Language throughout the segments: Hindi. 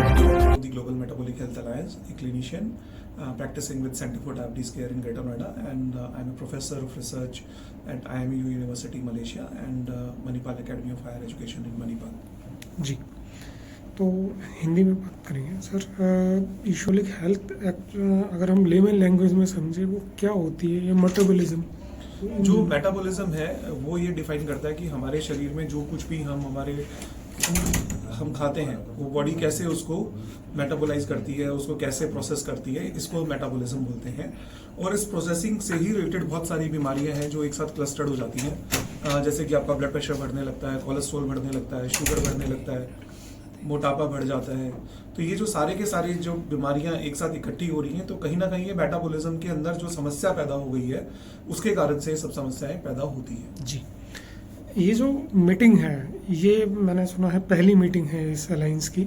The Global Metabolic Health Alliance, a clinician practicing with Center for Diabetes Care in Greater Noida, and I'm a professor of research at IMU University, Malaysia, and Manipal Academy of Higher Education in Manipal. जी, तो हिंदी में बात करेंगे सर। यूजुअली हेल्थ एक्ट अगर हम लेमन लैंग्वेज में समझे वो क्या होती है, ये मेटाबॉलिज्म। जो मेटाबॉलिज्म है वो ये डिफाइन करता है कि हमारे शरीर में जो कुछ भी हम खाते हैं वो बॉडी कैसे उसको मेटाबोलाइज करती है, उसको कैसे प्रोसेस करती है, इसको मेटाबॉलिज्म बोलते हैं। और इस प्रोसेसिंग से ही रिलेटेड बहुत सारी बीमारियां हैं जो एक साथ क्लस्टर्ड हो जाती हैं, जैसे कि आपका ब्लड प्रेशर बढ़ने लगता है, कोलेस्ट्रॉल बढ़ने लगता है, शुगर बढ़ने लगता है, मोटापा बढ़ जाता है। तो ये जो सारे के सारे जो बीमारियां एक साथ इकट्ठी हो रही हैं, तो कहीं ना कहीं ये मेटाबॉलिज्म के अंदर जो समस्या पैदा हो गई है उसके कारण से सब समस्याएं पैदा होती हैं। जी, ये जो मीटिंग है, ये मैंने सुना है पहली मीटिंग है इस अलायंस की,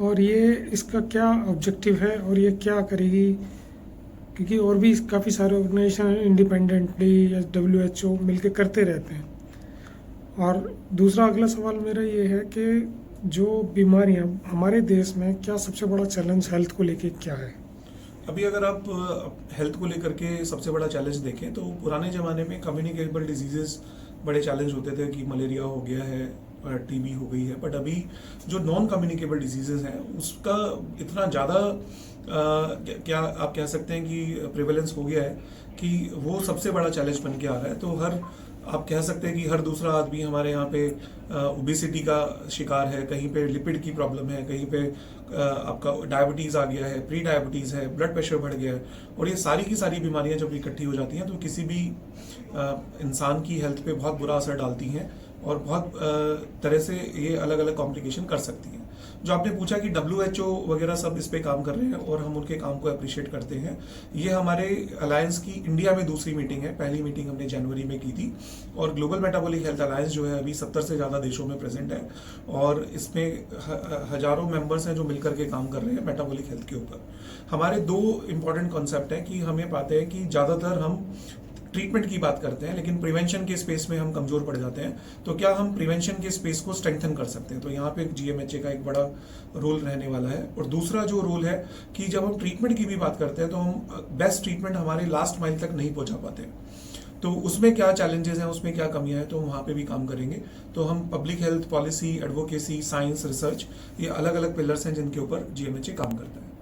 और ये इसका क्या ऑब्जेक्टिव है और ये क्या करेगी? क्योंकि और भी काफ़ी सारे ऑर्गेनाइजेशन इंडिपेंडेंटली या WHO मिलके करते रहते हैं। और दूसरा अगला सवाल मेरा ये है कि जो बीमारियां हमारे देश में, क्या सबसे बड़ा चैलेंज हेल्थ को लेके क्या है? अभी अगर आप हेल्थ को लेकर के सबसे बड़ा चैलेंज देखें तो पुराने ज़माने में कम्युनिकेबल डिजीजेस बड़े चैलेंज होते थे कि मलेरिया हो गया है, TB हो गई है। बट अभी जो नॉन कम्युनिकेबल डिजीजेस हैं उसका इतना ज़्यादा क्या आप कह सकते हैं कि प्रिवेलेंस हो गया है कि वो सबसे बड़ा चैलेंज बन के आ रहा है। तो आप कह सकते हैं कि हर दूसरा आदमी हमारे यहाँ पे ओबेसिटी का शिकार है, कहीं पे लिपिड की प्रॉब्लम है, कहीं पे आपका डायबिटीज़ आ गया है, प्री डायबिटीज़ है, ब्लड प्रेशर बढ़ गया है। और ये सारी की सारी बीमारियां जब इकट्ठी हो जाती हैं तो किसी भी इंसान की हेल्थ पे बहुत बुरा असर डालती हैं और बहुत तरह से ये अलग अलग कॉम्प्लिकेशन कर सकती हैं। जो आपने पूछा कि WHO वगैरह सब इस पे काम कर रहे हैं और हम उनके काम को अप्रिशिएट करते हैं। ये हमारे अलायंस की इंडिया में दूसरी मीटिंग है, पहली मीटिंग हमने जनवरी में की थी। और ग्लोबल मेटाबॉलिक हेल्थ अलायंस जो है अभी 70 से ज़्यादा देशों में प्रेजेंट है और इसमें हजारों मेंबर्स हैं जो मिलकर के काम कर रहे हैं मेटाबॉलिक हेल्थ के ऊपर। हमारे दो इंपॉर्टेंट कॉन्सेप्ट हैं कि हमें पाते हैं कि ज़्यादातर हम ट्रीटमेंट की बात करते हैं लेकिन प्रिवेंशन के स्पेस में हम कमजोर पड़ जाते हैं। तो क्या हम प्रिवेंशन के स्पेस को स्ट्रेंथन कर सकते हैं? तो यहाँ पे GMHA का एक बड़ा रोल रहने वाला है। और दूसरा जो रोल है कि जब हम ट्रीटमेंट की भी बात करते हैं तो हम बेस्ट ट्रीटमेंट हमारे लास्ट माइल तक नहीं पहुंचा पाते। तो उसमें क्या चैलेंजेस हैं, उसमें क्या कमियां हैं, तो वहाँ पे भी काम करेंगे। तो हम public health policy, advocacy, science, research, ये अलग अलग पिलर्स हैं जिनके ऊपर GMHA काम करता है।